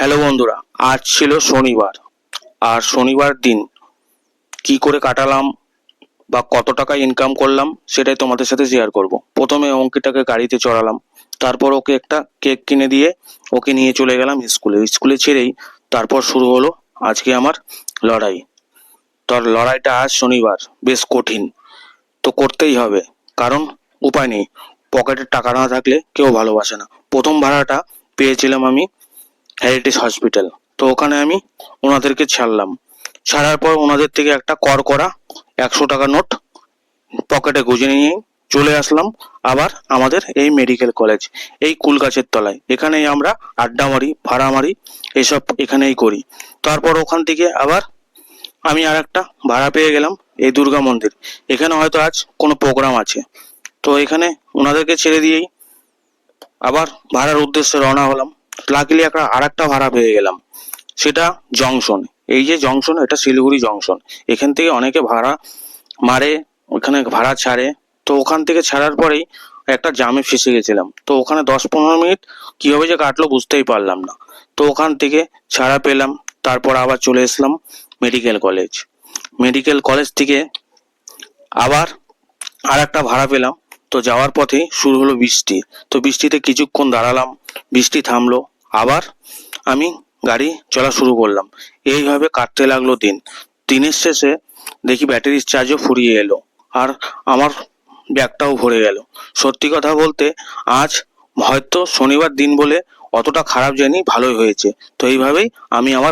Hello বন্ধুরা, আজ ছিল শনিবার। আর শনিবার দিন কি করে কাটালাম বা কত টাকা ইনকাম করলাম সেটাই তোমাদের সাথে শেয়ার করব। প্রথমে অঙ্কিতাকে গাড়িতে চড়ালাম, তারপর ওকে একটা কেক কিনে দিয়ে ওকে নিয়ে চলে গেলাম স্কুলে ছেড়েই তারপর শুরু হলো আজকে আমার লড়াই। তোর লড়াইটা আজ শনিবার বেশ কঠিন, তো করতেই হবে, কারণ উপায় নেই। পকেটে টাকা না থাকলে কেউ ভালোবাসে না। প্রথম ভাড়াটা পেয়েছিলাম আমি হেরিটেজ হসপিটাল। তো ওখানে আমি ওনাদেরকে ছাড়লাম। ছাড়ার পর ওনাদের থেকে একটা করা 100 টাকা নোট পকেটে গুঁজে নিয়ে চলে আসলাম আবার আমাদের এই মেডিকেল কলেজ, এই কুল গাছের তলায়। এখানেই আমরা আড্ডা মারি, ভাড়া মারি, এসব এখানেই করি। তারপর ওখান থেকে আবার আমি আর একটা ভাড়া পেয়ে গেলাম এই দুর্গা মন্দির। এখানে হয়তো আজ কোনো প্রোগ্রাম আছে, তো এখানে ওনাদেরকে ছেড়ে দিয়েই আবার ভাড়ার উদ্দেশ্যে রওনা হলাম। লাকিলি আর একটা ভাড়া পেয়ে গেলাম, সেটা জংশন। এই যে জংশন, এটা শিলিগুড়ি জংশন। এখান থেকে অনেকে ভাড়া মারে, ওখানে ভাড়া ছাড়ে। তো ওখান থেকে ছাড়ার পরেই একটা জামে ফেসে গেছিলাম। তো ওখানে 10-15 মিনিট কীভাবে যে কাটলো বুঝতেই পারলাম না। তো ওখান থেকে ছাড়া পেলাম, তারপর আবার চলে এসলাম মেডিকেল কলেজ থেকে আবার আর একটা ভাড়া পেলাম। তো যাওয়ার পথে শুরু হলো বৃষ্টি। তো বৃষ্টিতে কিছুক্ষণ দাঁড়ালাম, বৃষ্টি থামলো, আবার আমি গাড়ি চলা শুরু করলাম। এইভাবে কাটতে লাগলো দিন। দিনের শেষে দেখি ব্যাটারির চার্জও ফুরিয়ে এলো, আর আমার ব্যাগটাও ভরে গেল। সত্যি কথা বলতে আজ হয়তো শনিবার দিন বলে অতটা খারাপ যায়নি, ভালোই হয়েছে। তো এইভাবেই আমি আমার